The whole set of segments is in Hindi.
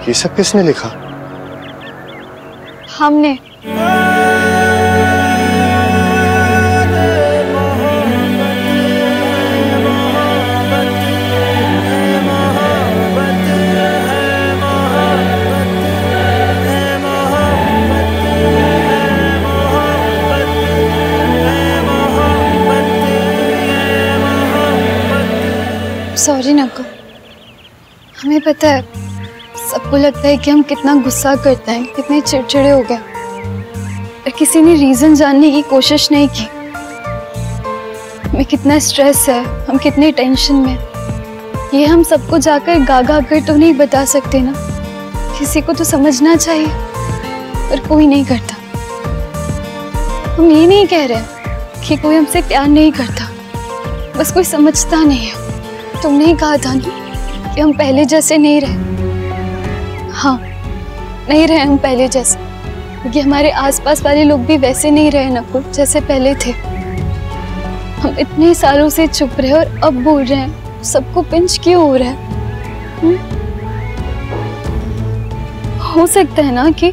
ये सब किसने लिखा? हमने। सॉरी नक्को, हमें पता है, सबको लगता है कि हम कितना गुस्सा करते हैं, कितने चिड़चिड़े हो गए, पर किसी ने रीजन जानने की कोशिश नहीं की। हमें कितना स्ट्रेस है, हम कितनी टेंशन में, ये हम सबको जाकर गा गा कर तो नहीं बता सकते ना। किसी को तो समझना चाहिए, पर कोई नहीं करता। हम ये नहीं कह रहे कि कोई हमसे प्यार नहीं करता, बस कोई समझता नहीं है। तुमने ही कहा था ना कि हम पहले जैसे नहीं रहे। हाँ, नहीं रहे हम पहले जैसे, क्योंकि हमारे आसपास वाले लोग भी वैसे नहीं रहे नकुल जैसे पहले थे। हम इतने सालों से चुप रहे और अब बोल रहे हैं, सबको पिंच क्यों हो रहा है? हो सकता है ना कि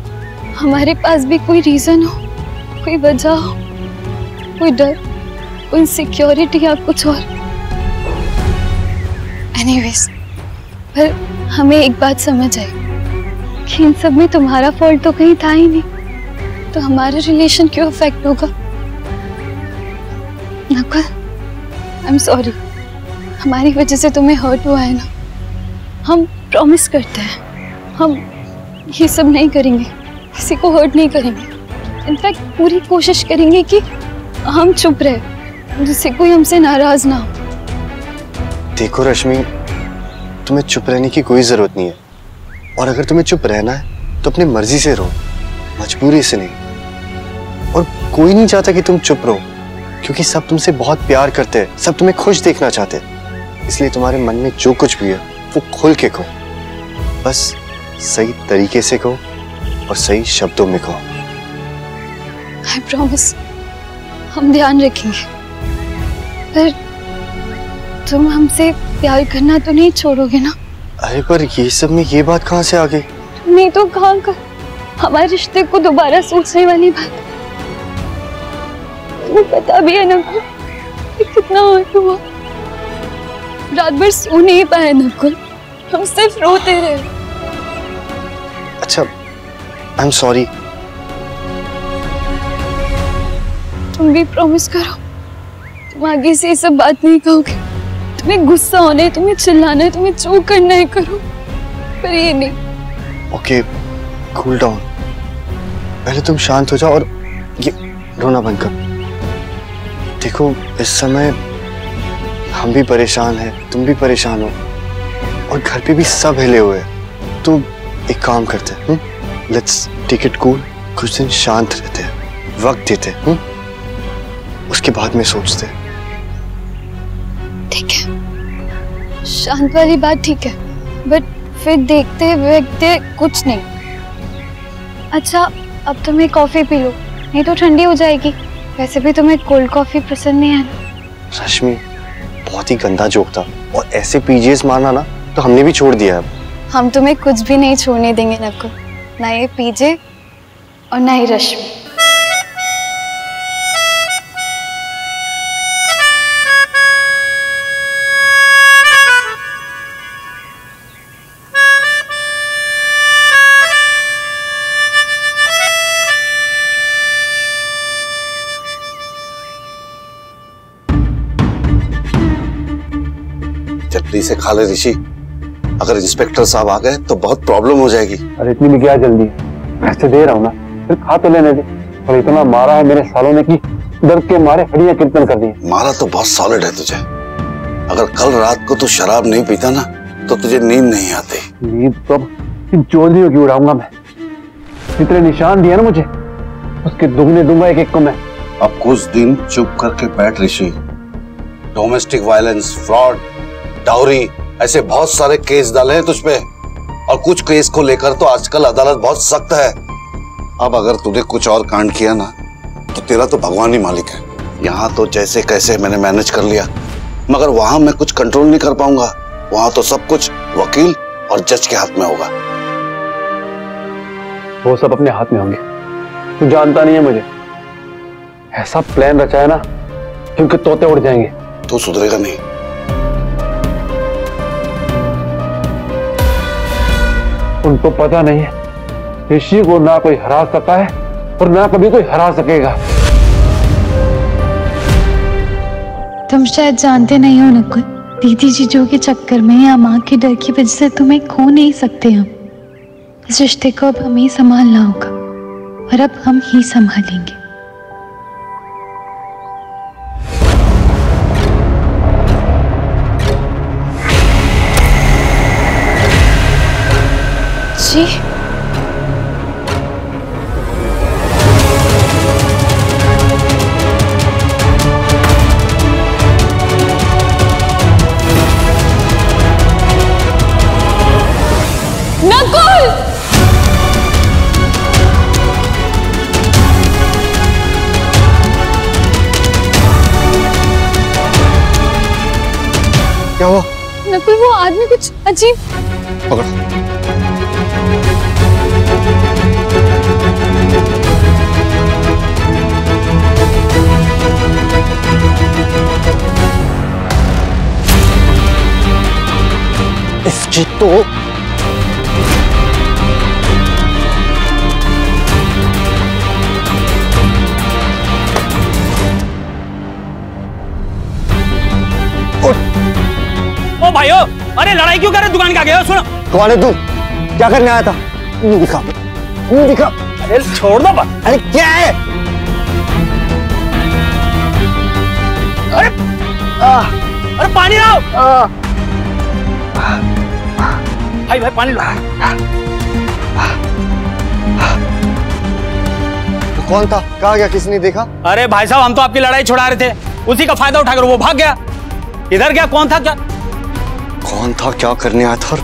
हमारे पास भी कोई रीजन हो, कोई वजह हो, कोई डर, कोई इनसिक्योरिटी या कुछ और। एनीवेज, पर हमें एक बात समझ आई कि इन सब में तुम्हारा फॉल्ट तो कहीं था ही नहीं, तो हमारा रिलेशन क्यों अफेक्ट होगा? नकुल, आई एम सॉरी, हमारी वजह से तुम्हें हर्ट हुआ है ना। हम प्रॉमिस करते हैं, हम ये सब नहीं करेंगे, किसी को हर्ट नहीं करेंगे। इनफैक्ट पूरी कोशिश करेंगे कि हम चुप रहे, जिससे कोई हमसे नाराज ना हो। देखो रश्मि, तुम्हें चुप रहने की कोई जरूरत नहीं है, और अगर तुम्हें चुप रहना है तो अपनी मर्जी से रहो, मजबूरी से नहीं। और कोई नहीं चाहता कि तुम चुप रहो, क्योंकि सब तुमसे बहुत प्यार करते हैं, सब तुम्हें खुश देखना चाहते हैं। इसलिए तुम्हारे मन में जो कुछ भी है वो खुल के कहो, बस सही तरीके से कहो और सही शब्दों में कहो। आई प्रॉमिस, हम ध्यान रखेंगे। पर तुम हमसे प्यार करना तो नहीं छोड़ोगे ना? अरे पर ये सब में ये बात कहाँ से आ गई? नहीं तो कहाँ का हमारे रिश्ते को दोबारा सोचने वाली बात। तुम्हें पता भी है नकुल कि कितना हर्ट हुआ। रात भर सो नहीं पाए नकुल, हम सिर्फ रोते रहे। अच्छा, आई एम सॉरी। तुम भी प्रॉमिस करो, तुम आगे से ये सब बात नहीं कहोगे। तुम्हें गुस्सा होना है, तुम्हें चिल्लाना है, तुम्हें जो करना है करो, पर ये नहीं। Okay, cool down. पहले तुम शांत हो जाओ और ये रोना बंद करो। देखो, इस समय हम भी परेशान हैं, तुम भी परेशान हो, और घर पे भी सब हिले हुए हैं। तो एक काम करते हैं, लेट्स टेक इट कूल। कुछ दिन शांत रहते हैं, वक्त देते हैं, उसके बाद में सोचते हैं। ठीक है, शांत वाली बात ठीक है, बट फिर देखते देखते कुछ नहीं। अच्छा, अब तुम्हें कॉफी पी लो, नहीं तो ठंडी हो जाएगी। वैसे भी तुम्हें कोल्ड कॉफी पसंद नहीं है ना? रश्मि, बहुत ही गंदा जोक था, और ऐसे पीजीएस मारना ना तो हमने भी छोड़ दिया है। हम तुम्हें कुछ भी नहीं छोड़ने देंगे नकुल, ना ये पीजे और ना ही रश्मि। जल्दी से खा ले ऋषि, अगर इंस्पेक्टर साहब आ गए तो बहुत प्रॉब्लम हो जाएगी। अरे इतनी भी क्या जल्दी है, ऐसे दे रहा हूँ ना, फिर खा तो लेने दे। और इतना मारा है मेरे सालों ने कि दर्द के मारे हड्डियां कीर्तन कर दी। मारा तो बहुत सॉलिड है तुझे। अगर कल रात को तू शराब नहीं पीता ना तो तुझे नींद नहीं आती। नींद तो चोलियों की उड़ाऊंगा मैं। जितने निशान दिए ना मुझे, उसके दुगने दूंगा एक एक को मैं। अब कुछ दिन चुप करके बैठ ऋषि। डोमेस्टिक वायलेंस, फ्रॉड, डाउरी, ऐसे बहुत सारे केस डाले हैं तुझ पे, और कुछ केस को लेकर तो आजकल अदालत बहुत सख्त है। अब अगर तूने कुछ और कांड किया ना तो तेरा तो भगवान ही मालिक है। यहाँ तो जैसे कैसे मैंने मैनेज कर लिया, मगर वहां मैं कुछ कंट्रोल नहीं कर पाऊंगा। वहां तो सब कुछ वकील और जज के हाथ में होगा। वो सब अपने हाथ में होंगे। तू जानता नहीं है मुझे, ऐसा प्लान रचा है ना कि उनके तोते उड़ जाएंगे। तो सुधरेगा नहीं। उनको पता नहीं है ऋषि को ना कोई हरा सका है और ना कभी कोई हरा सकेगा। तुम शायद जानते नहीं हो नकुल, दीदी जीजू के चक्कर में या माँ के डर की वजह से तुम्हें खो नहीं सकते हम। इस रिश्ते को अब हमें ही संभालना होगा और अब हम ही संभालेंगे। जी नकुल, क्या हुआ? नकुल वो आदमी कुछ अजीब। पकड़ो। इसकी तो ओ भाइयों, अरे लड़ाई क्यों कर रहे? दुकान के आगे हो, सुनो। कौन है तू? क्या करने आया था? मुंह दिखा, मुंह दिखा। अरे छोड़ दो बस। अरे क्या है? अरे अरे पानी लाओ। भाई भाई पानी लो। तो कौन था? कहाँ गया? किसने देखा? अरे भाई साहब, हम तो आपकी लड़ाई छुड़ा रहे थे, उसी का फायदा उठाकर वो भाग गया। इधर क्या? कौन था? क्या कौन था? क्या करने आया था? और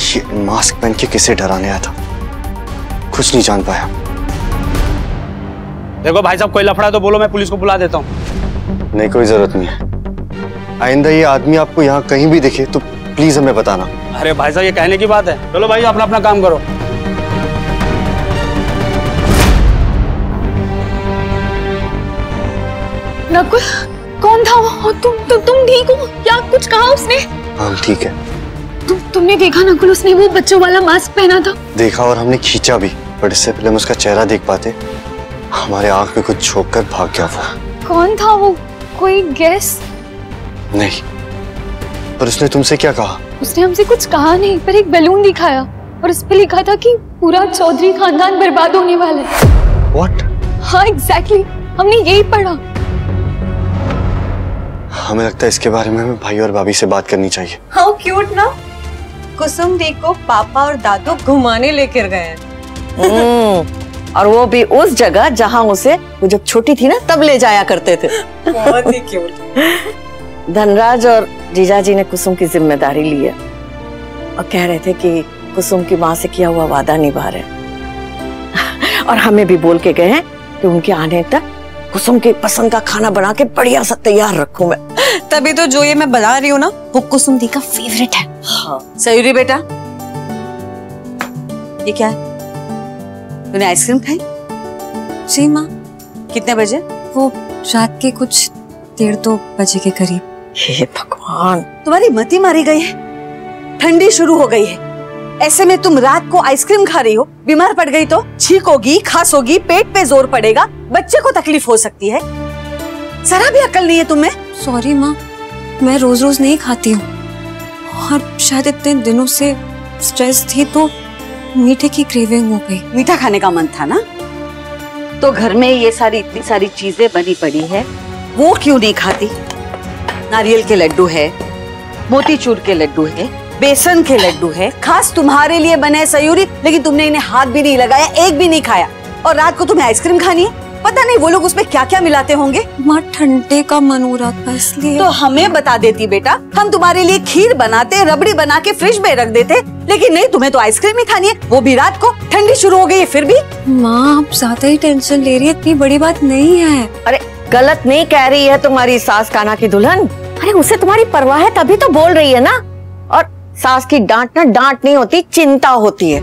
ये मास्क पहन के किसे डराने आया था? कुछ नहीं जान पाया। देखो भाई साहब, कोई लफड़ा तो बोलो, मैं पुलिस को बुला देता हूँ। नहीं, कोई जरूरत नहीं है। आइंदा ये आदमी आपको यहाँ कहीं भी दिखे तो प्लीज हमें बताना। अरे भाई साहब, ये कहने की बात है। चलो भाई, अपना अपना काम करो। नकुल कौन था वो? तुम ठीक हो? क्या कुछ कहा उसने? हाँ ठीक है। तुमने देखा नकुल, उसने वो बच्चों वाला मास्क पहना था। देखा और हमने खींचा भी, पर इससे पहले हम उसका चेहरा देख पाते हमारे आंख में कुछ झोंक कर भाग गया वो। कौन था वो? कोई गेस? नहीं, पर उसने तुमसे क्या कहा? उसने हमसे कुछ कहा नहीं, पर एक बैलून दिखाया और उस पे लिखा था कि पूरा चौधरी खानदान बर्बाद होने वाला है। What? हाँ एग्जैक्टली, हमने यही पढ़ा। हमें लगता है इसके बारे में हमें भाई और भाभी से बात करनी चाहिए। हाउ क्यूट ना। कुसुम दी को पापा और दादू घुमाने लेकर गए हैं। और वो भी उस जगह जहाँ उसे वो जब छोटी थी ना तब ले जाया करते थे। बहुत ही क्यूट। धनराज और जीजाजी ने कुसुम की जिम्मेदारी ली है और कह रहे थे कि कुसुम की माँ से किया हुआ वादा निभा रहे और हमें भी बोल के गए हैं कि उनके आने तक कुसुम के पसंद का खाना बना के बढ़िया सा तैयार रखूं मैं। तभी तो जो ये मैं बना रही हूँ ना, वो कुसुम दी का फेवरेट है। हाँ सयूरी बेटा, ये क्या है? तूने आइसक्रीम खाई? जी माँ, कितने बजे? वो रात के कुछ 1:30 बजे के करीब। हे भगवान, तुम्हारी मती मारी गई है। ठंडी शुरू हो गई है, ऐसे में तुम रात को आइसक्रीम खा रही हो। बीमार पड़ गई तो छींकोगी, खांसोगी, पेट पे जोर पड़ेगा, बच्चे को तकलीफ हो सकती है। जरा भी अकल नहीं है तुम्हें? सॉरी माँ, मैं रोज रोज नहीं खाती हूँ और शायद इतने दिनों से स्ट्रेस थी तो मीठे की क्रेविंग हो गई। मीठा खाने का मन था ना? तो घर में ये सारी इतनी सारी चीजें बनी पड़ी है, वो क्यों नहीं खाती? नारियल के लड्डू है, मोतीचूर के लड्डू है, बेसन के लड्डू है, खास तुम्हारे लिए बने सयूरी, लेकिन तुमने इन्हें हाथ भी नहीं लगाया, एक भी नहीं खाया। और रात को तुम्हें आइसक्रीम खानी है। पता नहीं वो लोग उसमें क्या क्या मिलाते होंगे। माँ ठंडे का मन हो रहा था इसलिए। तो हमें बता देती बेटा, हम तुम्हारे लिए खीर बनाते, रबड़ी बना के फ्रिज में रख देते। लेकिन नहीं, तुम्हें तो आइसक्रीम ही खानी है, वो भी रात को। ठंडी शुरू हो गई है फिर भी। माँ आप ज्यादा ही टेंशन ले रही है, इतनी बड़ी बात नहीं है। अरे गलत नहीं कह रही है तुम्हारी सास कान्हा की दुल्हन। अरे उसे तुम्हारी परवाह है तभी तो बोल रही है ना। और सास की डांट ना डांट नहीं होती, चिंता होती है।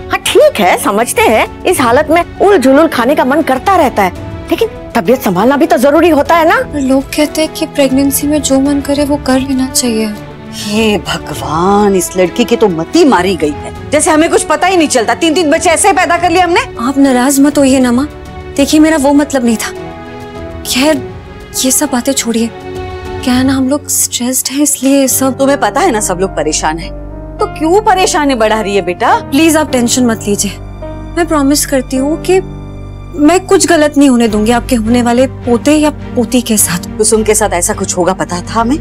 हाँ ठीक है, समझते हैं इस हालत में उल झुलुल खाने का मन करता रहता है, लेकिन तबीयत संभालना भी तो जरूरी होता है ना। लोग कहते हैं कि प्रेगनेंसी में जो मन करे वो कर लेना चाहिए। हे भगवान, इस लड़की की तो मती मारी गई है, जैसे हमें कुछ पता ही नहीं चलता। 3-3 बच्चे ऐसे ही पैदा कर लिए हमने। आप नाराज मत होइए ना माँ, देखिए मेरा वो मतलब नहीं था। खैर ये सब बातें छोड़िए, क्या है ना हम लोग स्ट्रेस्ड हैं इसलिए सब। तुम्हें पता है ना सब लोग परेशान हैं, तो क्यों परेशानी बढ़ा रही है बेटा? प्लीज आप टेंशन मत लीजिए, मैं प्रॉमिस करती हूँ कि मैं कुछ गलत नहीं होने दूंगी आपके होने वाले पोते या पोती के साथ। कुसुम के साथ ऐसा कुछ होगा पता था हमें,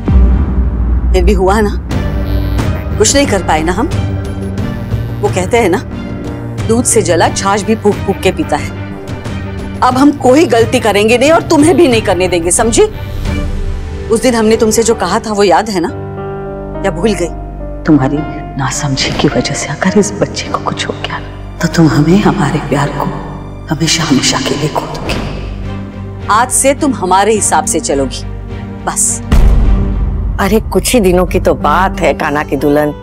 फिर भी हुआ ना, कुछ नहीं कर पाए ना हम। वो कहते हैं ना, दूध से जला छाछ भी फूक फूक के पीता है। अब हम कोई गलती करेंगे नहीं और तुम्हें भी नहीं करने देंगे, समझी? उस दिन हमने तुमसे जो कहा था वो याद है ना, या भूल गई? तुम्हारी नासमझी की वजह से अगर इस बच्चे को कुछ हो गया तो तुम हमें, हमारे प्यार को हमेशा हमेशा के लिए खो दोगी। आज से तुम हमारे हिसाब से चलोगी, बस। अरे कुछ ही दिनों की तो बात है कान्हा की दुल्हन,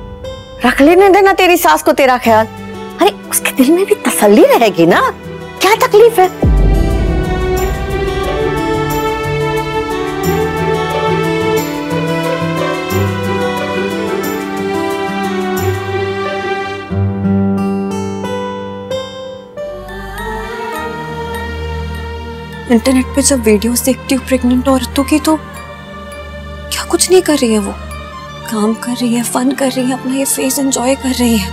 रख लेने देना तेरी सास को तेरा ख्याल। अरे उसके दिल में भी तसल्ली रहेगी ना, क्या तकलीफ है? इंटरनेट पे जब वीडियोस देखती हूँ प्रेग्नेंट औरतों की, तो क्या कुछ नहीं कर रही है वो, काम कर रही है, फन कर रही है, अपना ये फेस एंजॉय कर रही है।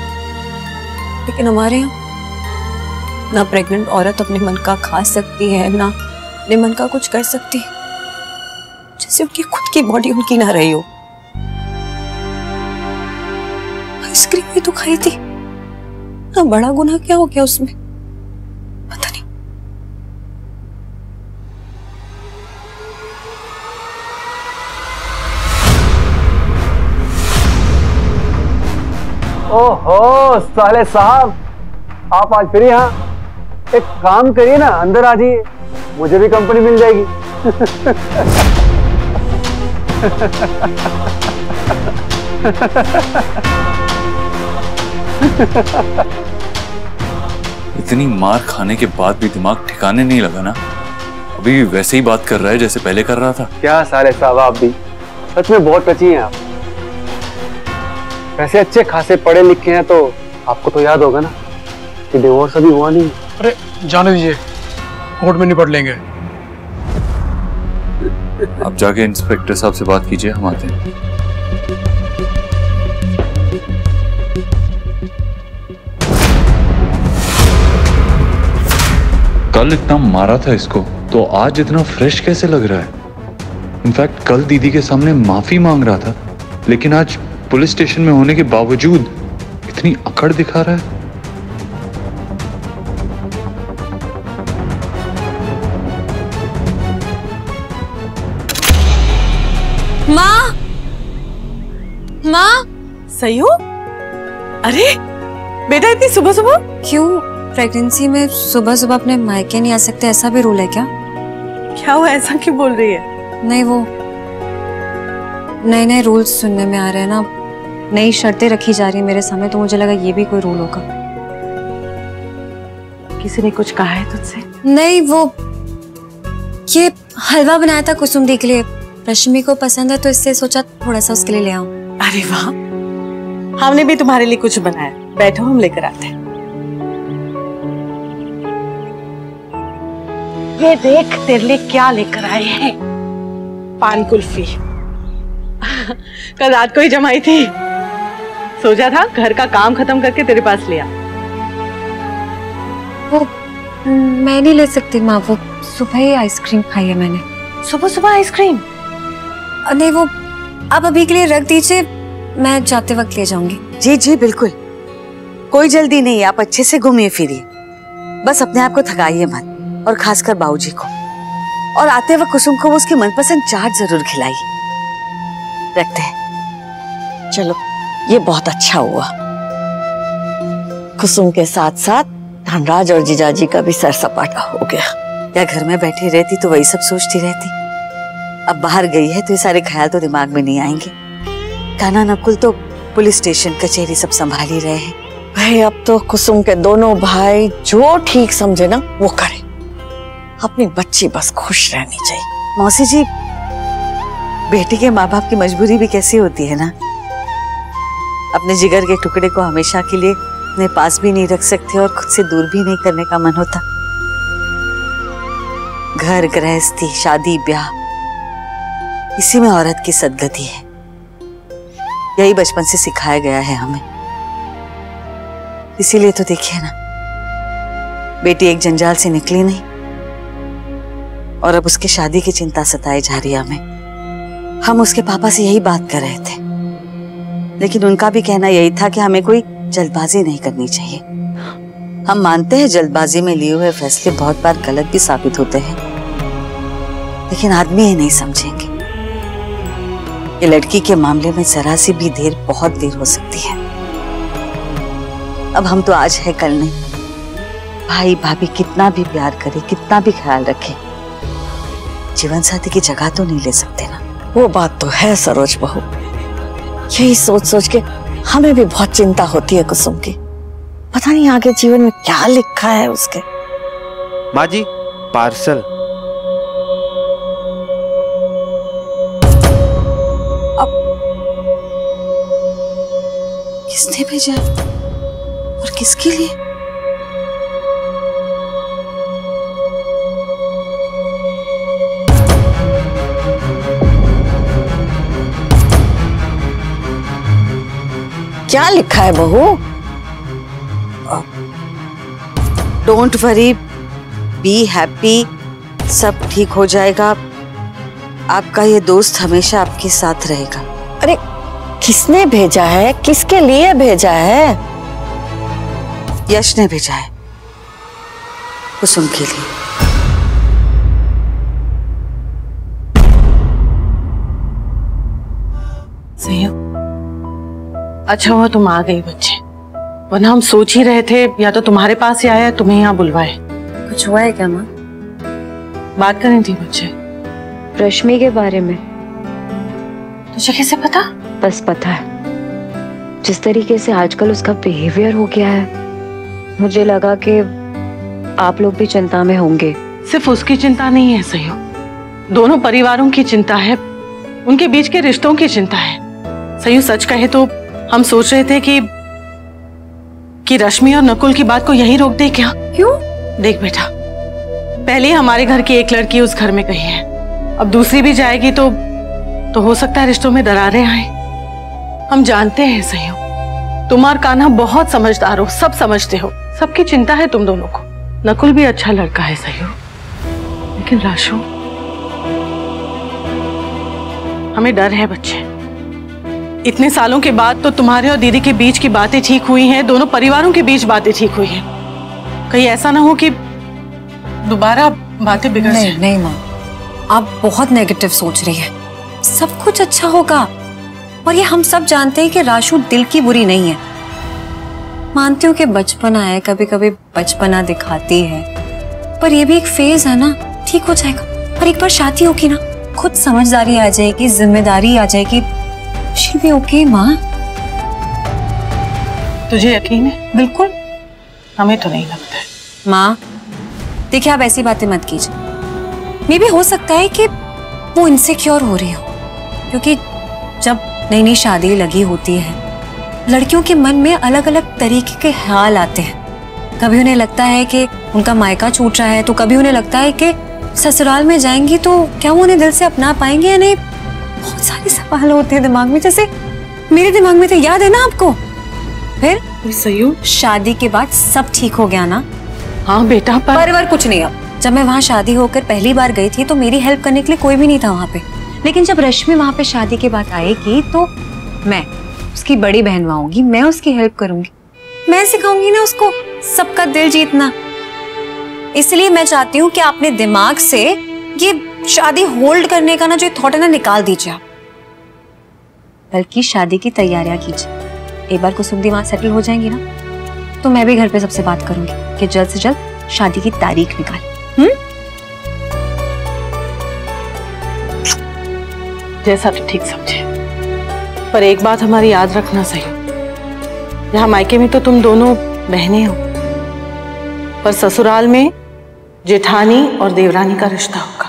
लेकिन हमारे यहाँ ना प्रेग्नेंट औरत अपने मन का खा सकती है, ना अपने मन का कुछ कर सकती है, जैसे उनकी खुद की बॉडी उनकी ना रही हो। आइसक्रीम भी तो खाई थी ना, बड़ा गुनाह क्या हो गया उसमें, पता नहीं। ओहो साले साहब, आप आज फिर यहाँ? एक काम करिए ना, अंदर आ जाइए, मुझे भी कंपनी मिल जाएगी। इतनी मार खाने के बाद भी दिमाग ठिकाने नहीं लगा ना? अभी भी वैसे ही बात कर रहा है जैसे पहले कर रहा था। क्या साले साहब, आप भी सच में बहुत टची हैं आप। वैसे अच्छे खासे पढ़े लिखे हैं, तो आपको तो याद होगा ना कि डिवोर्स अभी हुआ नहीं। अरे जाने दीजिए, कोर्ट में निपट लेंगे। आप जाके इंस्पेक्टर साहब से बात कीजिए, हम आते हैं। कल इतना मारा था इसको, तो आज इतना फ्रेश कैसे लग रहा है? इनफैक्ट कल दीदी के सामने माफी मांग रहा था, लेकिन आज पुलिस स्टेशन में होने के बावजूद इतनी अकड़ दिखा रहा है। माँ, माँ, सही हो? अरे बेटा इतनी सुबह सुबह क्यों? प्रेगनेंसी में सुबह सुबह अपने मायके नहीं आ सकते, ऐसा भी रूल है क्या? क्या हुआ, ऐसा क्यों बोल रही है? नहीं, वो नए नए रूल्स सुनने में आ रहे हैं ना, नई शर्तें रखी जा रही है मेरे सामने, तो मुझे लगा ये भी कोई रूल होगा। किसी ने कुछ कहा है तुझसे? नहीं, वो ये हलवा बनाया था कुसुम दी के लिए, रश्मि को पसंद है तो इससे सोचा थोड़ा सा उसके लिए ले आऊं। अरे वाह, हमने भी तुम्हारे लिए कुछ बनाया, बैठो हम लेकर आते हैं। ये देख तेरे लिए क्या लेकर आए हैं, पान कुल्फी। कल रात को ही जमाई थी, सोचा था घर का काम खत्म करके तेरे पास लिया। वो मैं नहीं ले सकती माँ, वो सुबह ही आइसक्रीम खाई है मैंने। सुबह सुबह आइसक्रीम? नहीं, वो आप अभी के लिए रख दीजिए, मैं जाते वक्त ले जाऊंगी। जी जी बिल्कुल, कोई जल्दी नहीं, आप अच्छे से घूमिए फिरिए, बस अपने आप को थकाइए मत, और खासकर बाबूजी को। और आते वक्त कुसुम को वो उसकी मनपसंद चाट जरूर खिलाइए। रखते हैं। चलो, ये बहुत अच्छा हुआ। कुसुम के साथ साथ धनराज और जीजाजी का भी सर सपाटा हो गया। क्या घर में बैठी रहती तो वही सब सोचती रहती, अब बाहर गई है तो ये सारे ख्याल तो दिमाग में नहीं आएंगे। कान्हा नकुल तो पुलिस स्टेशन कचहरी सब संभाल ही रहे हैं, भाई अब तो कुसुम के दोनों भाई जो ठीक समझे ना वो करे। अपनी बच्ची बस खुश रहनी चाहिए। मौसी जी, बेटी के माँ बाप की मजबूरी भी कैसी होती है ना। अपने जिगर के टुकड़े को हमेशा के लिए अपने पास भी नहीं रख सकते और खुद से दूर भी नहीं करने का मन होता। घर गृहस्थी, शादी ब्याह, इसी में औरत की सदगति है। यही बचपन से सिखाया गया है हमें। इसीलिए तो देखिए ना, बेटी एक जंजाल से निकली नहीं और अब उसकी शादी की चिंता सताई जा रही है हमें। हम उसके पापा से यही बात कर रहे थे, लेकिन उनका भी कहना यही था कि हमें कोई जल्दबाजी नहीं करनी चाहिए। हम मानते हैं जल्दबाजी में लिए हुए फैसले बहुत बार गलत भी साबित होते हैं, लेकिन आदमी ये नहीं समझेंगे कि लड़की के मामले में जरा सी भी देर बहुत देर हो सकती है। अब हम तो आज है कल नहीं। भाई भाभी कितना भी प्यार करे, कितना भी ख्याल रखे, जीवन साथी की जगह तो नहीं ले सकते ना। वो बात तो है सरोज बहू। यही सोच सोच के हमें भी बहुत चिंता होती है कुसुम की। पता नहीं आगे जीवन में क्या लिखा है उसके। माँ जी, पार्सल। किसने भेजा और किसके लिए? क्या लिखा है बहू? डोंट वरी, बी हैप्पी, सब ठीक हो जाएगा। आपका ये दोस्त हमेशा आपके साथ रहेगा। अरे किसने भेजा है, किसके लिए भेजा है? यश ने भेजा है, कुसुम के लिए। सही हो? अच्छा हुआ तुम आ गई बच्चे, वरना हम सोच ही रहे थे या तो तुम्हारे पास ही आया तुम्हें यहाँ बुलवाए। कुछ हुआ है क्या माँ? बात करनी थी बच्चे। रश्मि के बारे में। तुझे कैसे पता? बस पता है, जिस तरीके से आजकल उसका बिहेवियर हो गया है, मुझे लगा कि आप लोग भी चिंता में होंगे। सिर्फ उसकी चिंता नहीं है सही हो, दोनों परिवारों की चिंता है, उनके बीच के रिश्तों की चिंता है। सही सच कहे तो हम सोच रहे थे कि रश्मि और नकुल की बात को यहीं रोक दे क्या? क्यों? देख बेटा, पहले हमारे घर की एक लड़की उस घर में गई है, अब दूसरी भी जाएगी तो हो सकता है रिश्तों में दरारें आए। हम जानते हैं सही हो, तुम और कान्हा बहुत समझदार हो, सब समझते हो, सबकी चिंता है तुम दोनों को। नकुल भी अच्छा लड़का है सही हो, लेकिन राशु, हमें डर है बच्चे। इतने सालों के बाद तो तुम्हारे और दीदी के बीच की बातें ठीक हुई हैं, दोनों परिवारों के बीच बातें ठीक हुई हैं। कहीं ऐसा ना हो कि दोबारा बातें बिगड़ जाएं। नहीं माँ, आप बहुत नेगेटिव सोच रही है। सब कुछ अच्छा होगा, और ये हम सब जानते हैं कि राशु दिल की बुरी नहीं है। मानती हूँ कि बचपना है, कभी कभी बचपना दिखाती है, पर ये भी एक फेज है ना, ठीक हो जाएगा। और एक बार शादी होगी ना, खुद समझदारी आ जाएगी, जिम्मेदारी आ जाएगी। शी भी ओके माँ। तुझे यकीन है? बिल्कुल। हमें तो नहीं लगता है। माँ देखिए, आप ऐसी बातें मत कीजिए। मे भी हो सकता है कि वो इनसिक्योर हो रही हो, क्योंकि जब नई नई शादी लगी होती है, लड़कियों के मन में अलग अलग तरीके के ख्याल आते हैं। कभी उन्हें लगता है कि उनका मायका छूट रहा है, तो कभी उन्हें लगता है कि ससुराल में जाएंगी तो क्या वो उन्हें दिल से अपना पाएंगे या नहीं। बहुत सारे सवाल होते हैं दिमाग में, जैसे मेरे दिमाग में तो याद है ना आपको। फिर सही हो, शादी के बाद सब ठीक हो गया ना? हाँ बेटा, पर कुछ नहीं। अब जब मैं वहाँ शादी होकर पहली बार गई थी तो मेरी हेल्प करने के लिए कोई भी नहीं था वहाँ पे, लेकिन जब रश्मि वहाँ पे शादी के बाद आएगी तो मैं उसकी बड़ी बहन आऊंगी, मैं उसकी हेल्प करूंगी, मैं सिखाऊंगी ना उसको सबका दिल जीतना। इसलिए मैं चाहती हूँ कि आपने दिमाग से ये शादी होल्ड करने का ना जो थॉट है ना, निकाल दीजिए आप, बल्कि शादी की तैयारियां कीजिए। एक बार कुसुम दी वहां सेटल हो जाएंगी ना, तो मैं भी घर पे सबसे बात करूंगी कि जल्द से जल्द शादी की तारीख निकाले। जैसा तो ठीक समझे, पर एक बात हमारी याद रखना सही, यहाँ मायके में तो तुम दोनों बहनें हो, पर ससुराल में जेठानी और देवरानी का रिश्ता होगा।